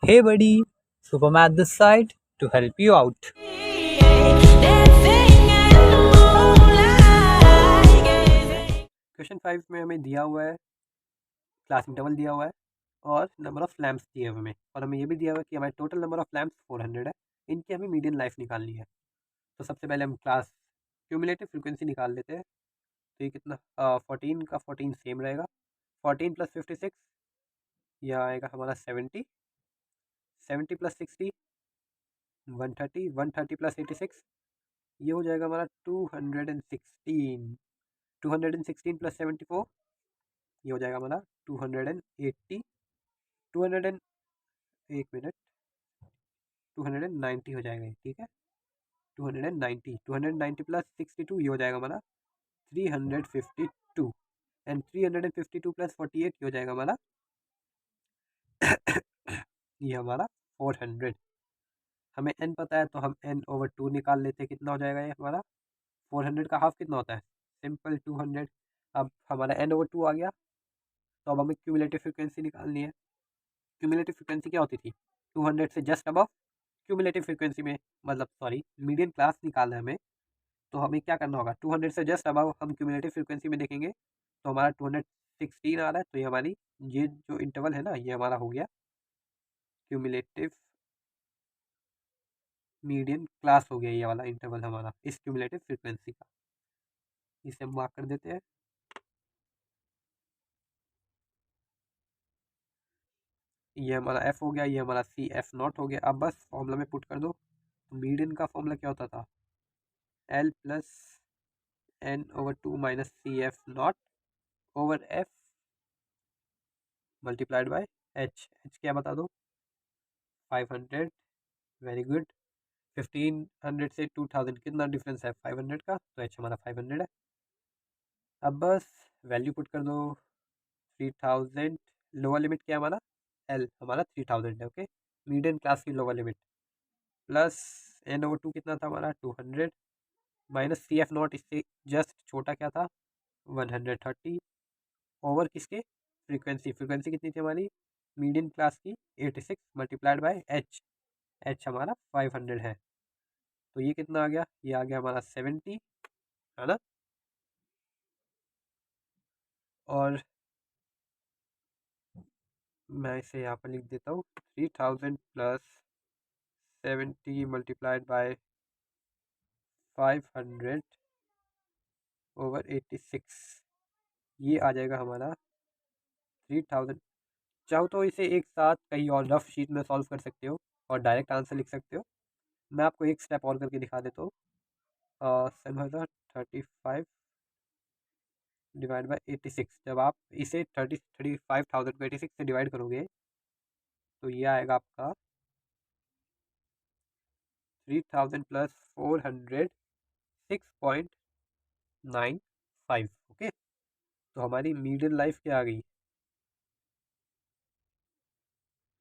Hey buddy, Supermat this side to help you out. Question 5 में हमें दिया हुआ है क्लास इंटरवल दिया हुआ है और नंबर ऑफ लैम्प्स दिए हुए हमें और हमें ये भी दिया हुआ है कि हमारे टोटल नंबर ऑफ लैम्प्स 400 है। इनकी हमें मीडियन लाइफ निकालनी है। तो सबसे पहले हम क्लास क्यूमुलेटिव फ्रिक्वेंसी निकाल लेते हैं। तो ये कितना 14 का 14 सेम रहेगा। 14 प्लस 56 यह आएगा हमारा 70। 70 प्लस 60 130। 130 प्लस 86 ये हो जाएगा हमारा 216। 216 प्लस 74 ये हो जाएगा हमारा 280। 200 एक मिनट 290 हो जाएगा ये, ठीक है। 290 प्लस 62 ये हो जाएगा हमारा 352 एंड 352 प्लस 48 ये हो जाएगा हमारा ये हमारा 400। हमें n पता है तो हम n/2 निकाल लेते हैं। कितना हो जाएगा ये हमारा 400 का हाफ कितना होता है? सिंपल 200। अब हमारा n/2 आ गया। तो अब हमें क्यूमुलेटिव फ्रिक्वेंसी निकालनी है। क्यूमुलेटिव फ्रिक्वेंसी क्या होती थी? 200 से जस्ट अबव क्यूमुलेटिव फ्रिक्वेंसी में, मतलब सॉरी, मीडियन क्लास निकालना है हमें। तो हमें क्या करना होगा? 200 से जस्ट अबव हम क्यूमुलेटिव फ्रिक्वेंसी में देखेंगे तो हमारा 216 आ रहा है। तो ये हमारी ये जो इंटरवल है ना, ये हमारा हो गया क्यूमुलेटिव मीडियन क्लास हो गया। ये वाला इंटरवल हमारा इस क्यूमुलेटिव फ्रिक्वेंसी का, इसे हम मार्क कर देते हैं। ये हमारा एफ हो गया, ये हमारा सी एफ नॉट हो गया। अब बस फॉर्मूला में पुट कर दो। तो मीडियन का फॉर्मूला क्या होता था? L plus n/2 minus c f not over f multiplied by h. H क्या बता दो? 500। Very good. 1500 से 2000 कितना डिफरेंस है? 500 का। तो एच हमारा 500 है। अब बस वैल्यू पुट कर दो। 3000 लोअर लिमिट क्या है हमारा? एल हमारा 3000 है। ओके, मीडियम क्लास की लोअर लिमिट प्लस n/2 कितना था हमारा? 200 माइनस सी एफ नॉट, इससे जस्ट छोटा क्या था? 130 ओवर किसके? फ्रीक्वेंसी। फ्रीक्वेंसी कितनी थी हमारी मीडियम क्लास की? 86 मल्टीप्लाइड बाय एच। एच हमारा 500 है। तो ये कितना आ गया? ये आ गया हमारा 70, है ना। और मैं इसे यहाँ पर लिख देता हूँ 3000 प्लस 70 मल्टीप्लाइड बाय 500 ओवर 86। ये आ जाएगा हमारा 3000। चाहो तो इसे एक साथ कहीं और रफ शीट में सॉल्व कर सकते हो और डायरेक्ट आंसर लिख सकते हो। मैं आपको एक स्टेप और करके दिखा देता हूँ। 735 डिवाइड बाय 86। जब आप इसे 35,000 को 86 से डिवाइड करोगे तो ये आएगा आपका 3000 प्लस 400 6.95। ओके, तो हमारी मीडियन लाइफ क्या आ गई?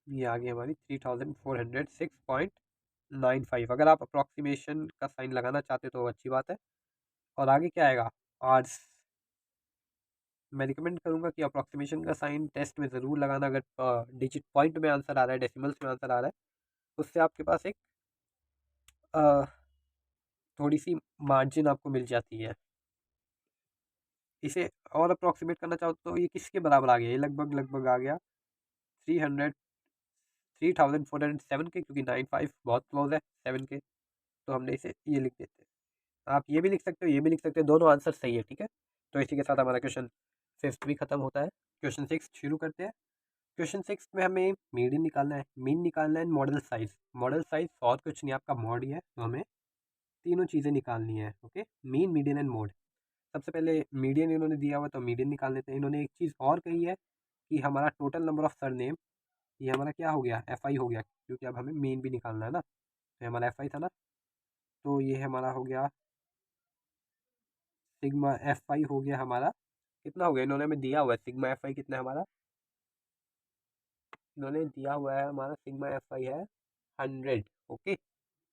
ये आ गई हमारी 3406.95। अगर आप अप्रॉक्सीमेशन का साइन लगाना चाहते तो अच्छी बात है। और आगे क्या आएगा? आर्स। मैं रिकमेंड करूंगा कि अप्रॉक्सीमेशन का साइन टेस्ट में ज़रूर लगाना। अगर डिजिट पॉइंट में आंसर आ रहा है, डेसिमल्स में आंसर आ रहा है, उससे आपके पास एक अ, थोड़ी सी मार्जिन आपको मिल जाती है। इसे और अप्रॉक्सीमेट करना चाहो तो ये किसके बराबर आ गया? ये लगभग लगभग आ गया 300 3407 के, क्योंकि 95 बहुत क्लोज है 7 के। तो हमने इसे ये लिख देते हैं। आप ये भी लिख सकते हो, ये भी लिख सकते हो, दोनों आंसर सही है, ठीक है। तो इसी के साथ हमारा क्वेश्चन 5 भी खत्म होता है। क्वेश्चन 6 शुरू करते हैं। क्वेश्चन 6 में हमें मीडियन निकालना है, मीन निकालना है, मॉडल साइज। मॉडल साइज और कुछ नहीं, आपका मॉड ही है। तो हमें तीनों चीज़ें निकालनी है। Okay, mean, median and mode. सबसे पहले मीडियन इन्होंने दिया हुआ तो मीडियन निकाल लेते हैं। इन्होंने एक चीज़ और कही है कि हमारा टोटल नंबर ऑफ सरनेम, ये हमारा क्या हो गया? एफ आई हो गया, क्योंकि अब हमें मीन भी निकालना है ना। तो हमारा एफ आई था ना, तो ये हमारा हो गया सिग्मा एफ आई हो गया हमारा। कितना हो गया? इन्होंने हमें दिया हुआ है सिग्मा एफ आई कितना है हमारा। इन्होंने दिया हुआ है हमारा सिग्मा एफ आई है 100। ओके,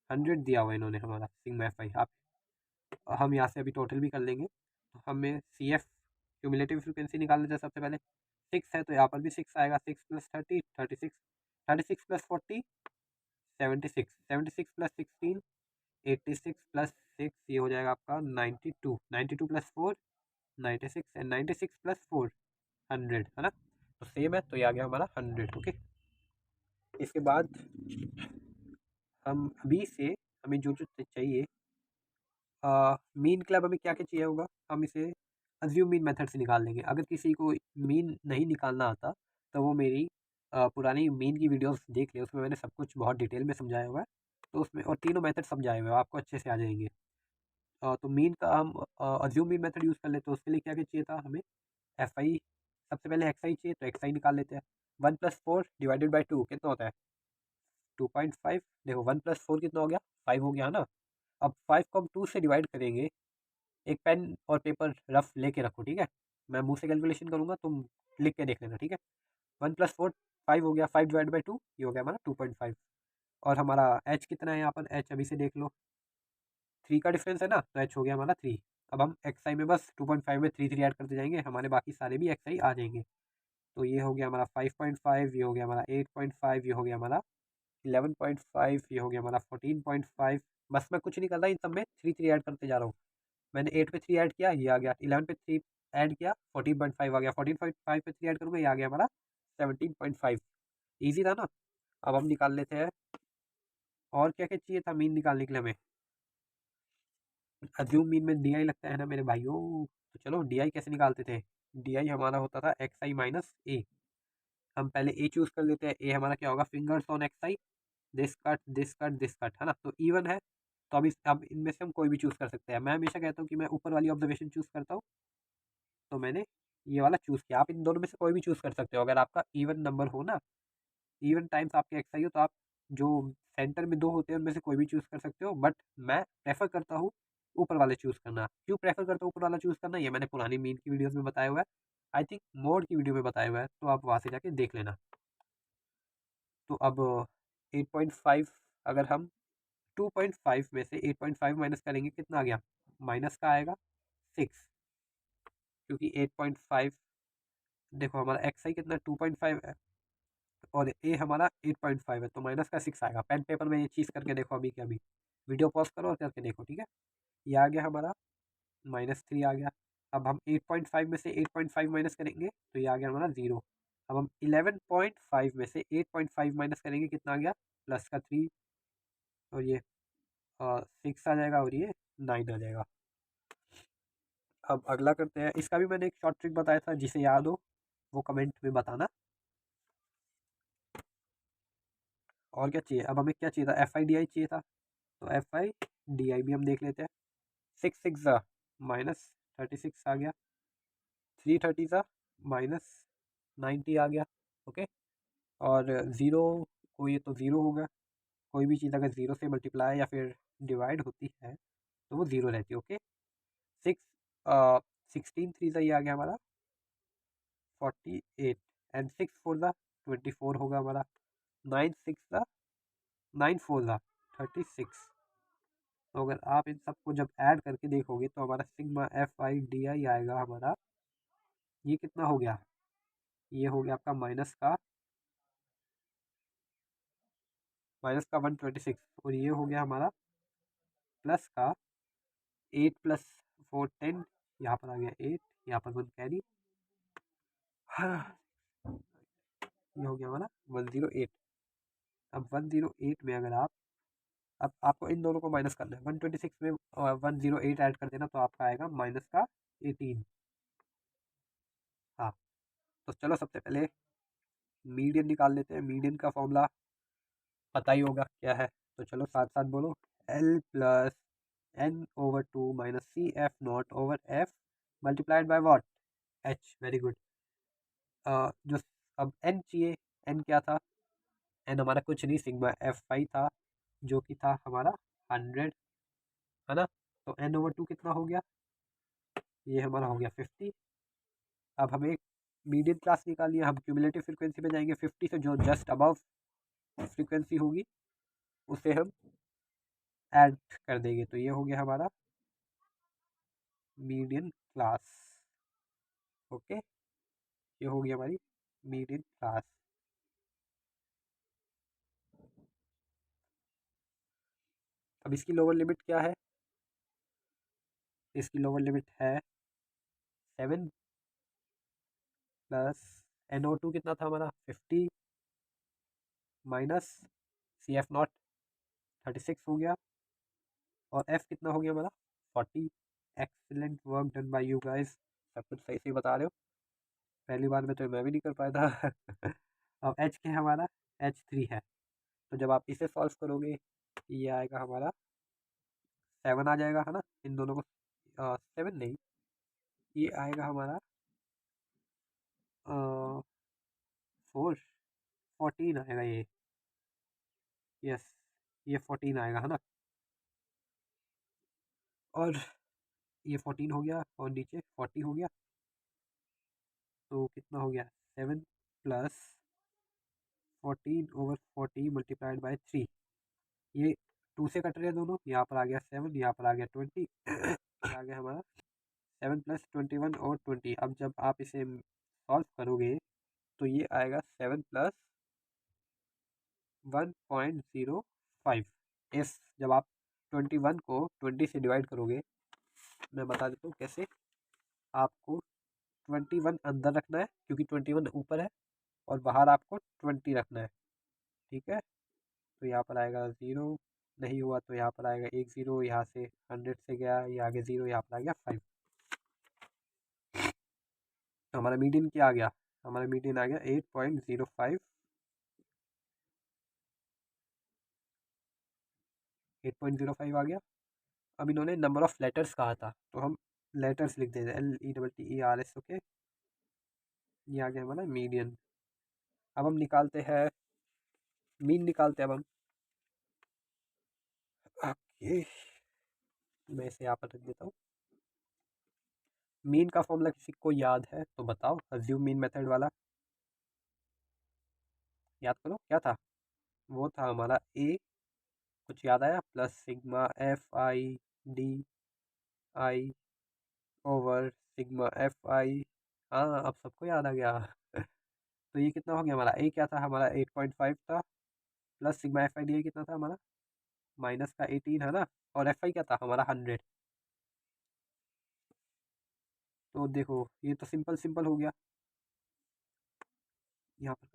100 दिया हुआ है इन्होंने हमारा सिग्मा एफ आई। आप हम यहाँ से अभी टोटल भी कर लेंगे। तो हमें सी एफ क्यूमुलेटिव फ्रिक्वेंसी निकाल लेते हैं सबसे पहले। 6 है तो यहाँ पर भी 6 आएगा। 6 प्लस 30 36। 36 प्लस 40 76, 76 प्लस 16 86 प्लस 6 ये हो जाएगा आपका 92, 92 प्लस 4 96 एंड 96 प्लस 4 100 है ना। तो सेम है, तो ये आ गया हमारा 100। ओके, इसके बाद हम अभी से हमें जो जो चाहिए मीन क्लब हमें क्या क्या चाहिए होगा, हम इसे अज्यूम मीन मेथड से निकाल लेंगे। अगर किसी को मीन नहीं निकालना आता तो वो मेरी पुरानी मीन की वीडियोस देख ले, उसमें मैंने सब कुछ बहुत डिटेल में समझाया हुआ है। तो उसमें और तीनों मेथड समझाए हुए हैं, आपको अच्छे से आ जाएंगे। तो मीन का हम अज्यूम मीन मेथड यूज़ कर लेते, तो उसके लिए क्या क्या चाहिए था हमें, एफ आई, सबसे पहले एक्स आई चाहिए, तो एक्स आई निकाल लेते हैं। 1+4 डिवाइडेड बाई 2 कितना होता है 2.5। देखो 1+4 कितना हो गया 5 हो गया है ना। अब 5 को हम 2 से डिवाइड करेंगे, एक पेन और पेपर रफ लेके रखो, ठीक है। मैं मुंह से कैलकुलेशन करूंगा, तुम लिख के देख लेना, ठीक है। 1+4 5 हो गया, 5 डिवाइड बाई 2 ये हो गया हमारा 2.5। और हमारा एच कितना है यहाँ पर, एच अभी से देख लो, 3 का डिफरेंस है ना, तो एच हो गया हमारा 3। अब हम एक्स आई में बस 2.5 में 3 3 ऐड करते जाएंगे, हमारे बाकी सारे भी एक्स आई आ जाएंगे। तो ये हो गया हमारा 5.5, ये हो गया हमारा 8.5, ये हो गया हमारा 11.5, ये हो गया हमारा 14.5। बस मैं कुछ नहीं कर रहा, इन सब में 3 3 ऐड करते जा रहा हूँ। मैंने 8 पे 3 ऐड किया, ये आ गया। 11 पे 3 ऐड किया, 14.5 आ गया। 14.5 पे 3 ऐड करूँगा, ये आ गया हमारा 17.5। ईजी था ना। अब हम निकाल लेते हैं और क्या क्या चाहिए था मीन निकालने के लिए हमें। अज्यूम मीन में डी आई लगता है ना मेरे भाइयों। तो चलो डी आई कैसे निकालते थे, डी आई हमारा होता था एक्स आई माइनस ए। हम पहले ए चूज कर लेते हैं, ए हमारा क्या होगा, fingers on x I, this cut this cut this cut, है ना। तो इवन है, तो अब इनमें से हम कोई भी चूज कर सकते हैं। मैं हमेशा कहता हूँ कि मैं ऊपर वाली ऑब्जर्वेशन चूज करता हूँ, तो मैंने ये वाला चूज किया। आप इन दोनों में से कोई भी चूज कर सकते हो, अगर आपका इवन नंबर हो ना, इवन टाइम्स आपके एक्स आई हो, तो आप जो सेंटर में 2 होते हैं उनमें से कोई भी चूज कर सकते हो। बट मैं प्रेफर करता हूँ ऊपर वाले चूज करना। क्यों प्रेफर करता हूँ ऊपर वाला चूज करना, ये मैंने पुरानी मीन की वीडियोस में बताया हुआ है, आई थिंक मोड की वीडियो में बताया हुआ है, तो आप वहाँ से जाके देख लेना। तो अब 8.5, अगर हम 2.5 में से 8.5 माइनस करेंगे, कितना आ गया, माइनस का आएगा 6, क्योंकि 8.5, देखो हमारा एक्स आई कितना 2.5 है और ए हमारा 8.5 है, तो माइनस का 6 आएगा। पेन पेपर में ये चीज़ करके देखो, अभी के अभी वीडियो पॉज करो और करके देखो, ठीक है। ये आ गया हमारा -3 आ गया। अब हम 8.5 में से 8.5 माइनस करेंगे, तो ये आ गया हमारा 0। अब हम 11.5 में से 8.5 माइनस करेंगे, कितना आ गया, प्लस का 3, और ये 6 आ जाएगा, और ये 9 आ जाएगा। अब अगला करते हैं, इसका भी मैंने एक शॉर्ट ट्रिक बताया था, जिसे याद हो वो कमेंट में बताना। और क्या चाहिए, अब हमें क्या चाहिए था, एफ आई डी आई चाहिए था, तो एफ आई डी आई भी हम देख लेते हैं। 6 6 -36 आ गया, 3 30 -90 आ गया। ओके, और ज़ीरो, कोई तो ज़ीरो होगा, कोई भी चीज़ अगर ज़ीरो से मल्टीप्लाई या फिर डिवाइड होती है तो वो ज़ीरो रहती है। ओके, 6 16 3 ये आ गया हमारा 48, एंड 6 4 24 होगा हमारा। 9 6 9 4 36। तो अगर आप इन सबको जब ऐड करके देखोगे, तो हमारा sigma F I D I आएगा हमारा, ये कितना हो गया, ये हो गया आपका माइनस का 126, और ये हो गया हमारा प्लस का 8 + 4 10, यहाँ पर आ गया 8, यहाँ पर 1 कैरी, ये हो गया हमारा 108। अब 108 में अगर आप, अब आपको इन दोनों को माइनस करना है, 126 में 108 ऐड कर देना, तो आपका आएगा माइनस का 18। हाँ, तो चलो सबसे पहले मीडियन निकाल लेते हैं। मीडियन का फॉर्मूला पता ही होगा क्या है, तो चलो साथ साथ बोलो, L + n/2 - CF0/F multiplied by what, H। Very good. जो अब n चाहिए, n क्या था, n हमारा कुछ नहीं, सिग्मा एफ आई था, जो कि था हमारा 100, है ना। तो n/2 कितना हो गया, ये हमारा हो गया 50। अब हमें मीडियन क्लास निकालनी है, हम क्यूमुलेटिव फ्रीक्वेंसी पे जाएंगे, 50 से जो जस्ट अबव फ्रीक्वेंसी होगी उसे हम ऐड कर देंगे, तो ये हो गया हमारा मीडियन क्लास। ओके, ये हो गया हमारी मीडियन क्लास। अब इसकी लोअर लिमिट क्या है? इसकी लोअर लिमिट है 7 प्लस NO2 कितना था हमारा 50 माइनस CF0 36 हो गया, और F कितना हो गया हमारा 40। Excellent work done by you guys, सब कुछ सही सही बता रहे हो। पहली बार में तो मैं भी नहीं कर पाया था। अब H क्या है हमारा? H3 है। तो जब आप इसे सॉल्व करोगे ये आएगा हमारा 7 आ जाएगा, है ना। इन दोनों को 7 नहीं, ये आएगा हमारा 4 14 आएगा ये। यस, ये 14 आएगा, है ना। और ये 14 हो गया और नीचे 40 हो गया, तो कितना हो गया 7 प्लस 14/40 मल्टीप्लाइड बाय 3। ये 2 से कट रहे हैं दोनों, यहाँ पर आ गया 7, यहाँ पर आ गया 20। आ गया हमारा 7 प्लस 21 और 20। अब जब आप इसे सॉल्व करोगे तो ये आएगा 7 प्लस 1.05। इस जब आप 21 को 20 से डिवाइड करोगे, मैं बता देता हूँ कैसे। आपको 21 अंदर रखना है क्योंकि 21 ऊपर है, और बाहर आपको 20 रखना है, ठीक है। तो यहाँ पर आएगा 0, नहीं हुआ तो यहाँ पर आएगा 1 0, यहाँ से 100 से गया, ये आगे 0, यहाँ पर आ गया 5। तो हमारा मीडियन क्या आ गया? हमारा मीडियन आ गया 8.05। 8.05 आ गया। अब इन्होंने नंबर ऑफ लेटर्स कहा था, तो हम लेटर्स लिख देते हैं, LETTERS, ओके। ये आ गया हमारा मीडियन। अब हम निकालते हैं मीन, निकालते हैं अब हम। ओके, मैं इसे यहाँ पर रख देता हूँ। मीन का फॉर्मूला किसी को याद है तो बताओ, अज्यूम मीन मेथड वाला। याद करो क्या था? वो था हमारा ए, कुछ याद आया, plus sigma FI/D/I over sigma FI। हाँ, अब सबको याद आ गया। तो ये कितना हो गया हमारा? ए क्या था हमारा? 8.5 था, प्लस सिग्मा FI/DI कितना था हमारा? माइनस का 18, है ना। और FI क्या था हमारा? 100। तो देखो ये तो सिंपल सिंपल हो गया। यहाँ पर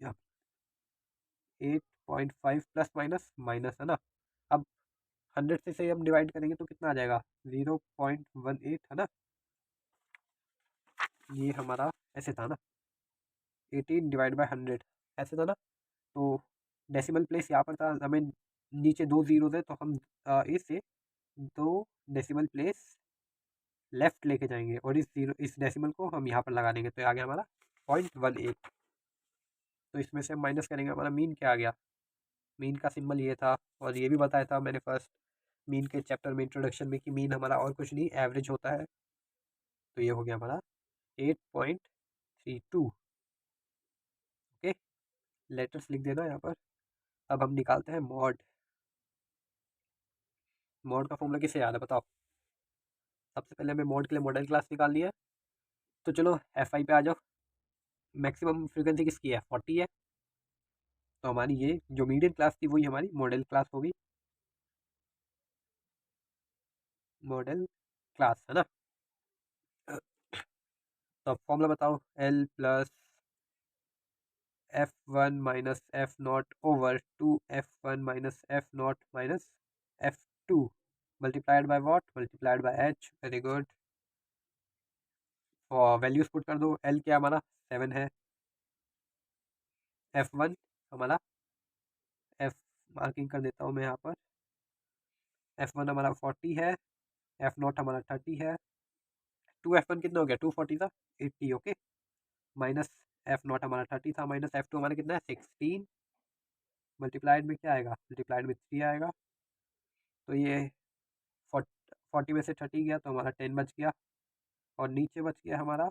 यहाँ 8.5 प्लस माइनस माइनस, है ना। अब 100 से हम डिवाइड करेंगे तो कितना आ जाएगा? 0.18, है ना। ये हमारा ऐसे था ना, 18 डिवाइड बाय 100 ऐसे था ना। तो डेसिमल प्लेस यहाँ पर था, हमें नीचे 2 जीरो थे, तो हम इसे 2 डेसिमल प्लेस लेफ्ट लेके जाएंगे, और इस डेसिमल को हम यहाँ पर लगा देंगे, तो आ गया हमारा 0.18। तो इसमें से हम माइनस करेंगे, हमारा मीन क्या आ गया? मीन का सिंबल ये था, और ये भी बताया था मैंने फर्स्ट मीन के चैप्टर में, इंट्रोडक्शन में, कि मीन हमारा और कुछ नहीं एवरेज होता है। तो ये हो गया हमारा 8.32। ओके, लेटर्स लिख देना यहाँ पर। अब हम निकालते हैं मॉड। मॉड का फॉर्मूला किसे याद है बताओ? सबसे पहले हमें मॉड के लिए मॉडल क्लास निकालनी है। तो चलो FI पे आ जाओ। मैक्सिमम फ्रीक्वेंसी किसकी है? 40 है। तो हमारी ये जो मीडियम क्लास थी वही हमारी मॉडल क्लास होगी। मॉडल क्लास, है ना। तो अब फॉर्मूला बताओ। L plus F1 minus F0 over 2F1 minus F0 minus F2 multiplied by what? Multiplied by H। Very good. और वैल्यूज पुट कर दो। L क्या हमारा? 7 है। F1 हमारा, F मार्किंग कर देता हूँ मैं यहाँ पर। F1 हमारा 40 है, F0 हमारा 30 है। 2F1 कितना हो गया? 240 था, 80। ओके, माइनस F0 हमारा 30 था, माइनस F2 हमारा कितना है? 16। मल्टीप्लाइड में क्या आएगा? मल्टीप्लाइड में 3 आएगा। तो ये 40 में से 30 गया तो हमारा 10 बच गया, और नीचे बच गया हमारा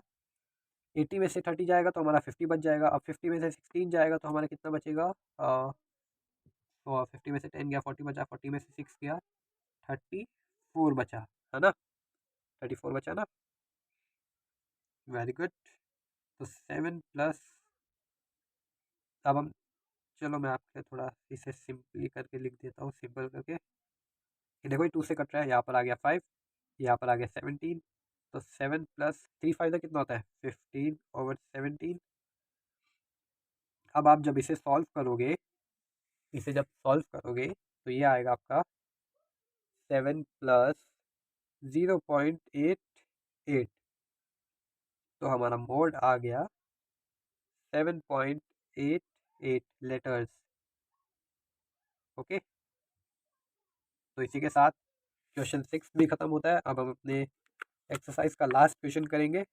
80 में से 30 जाएगा तो हमारा 50 बच जाएगा। अब 50 में से 16 जाएगा तो हमारा कितना बचेगा? और 50 में से 10 गया, 40 बचा, 40 में से 6 गया, 34 बचा, है ना। 34 बचा ना, वेरी गुड। तो 7 प्लस, अब हम, चलो मैं आपके थोड़ा इसे सिंपली करके लिख देता हूँ, सिंपल करके। ये देखो ये 2 से कट रहा है, यहाँ पर आ गया 5, यहाँ पर आ गया 17, तो 7 प्लस 3 5 का कितना होता है 15/17। अब आप जब इसे सॉल्व करोगे, तो ये आएगा आपका 7 प्लस 0.88, तो हमारा मोड आ गया 7.88 लेटर्स। ओके, तो इसी के साथ क्वेश्चन 6 भी खत्म होता है। अब हम अपने एक्सरसाइज का लास्ट क्वेश्चन करेंगे।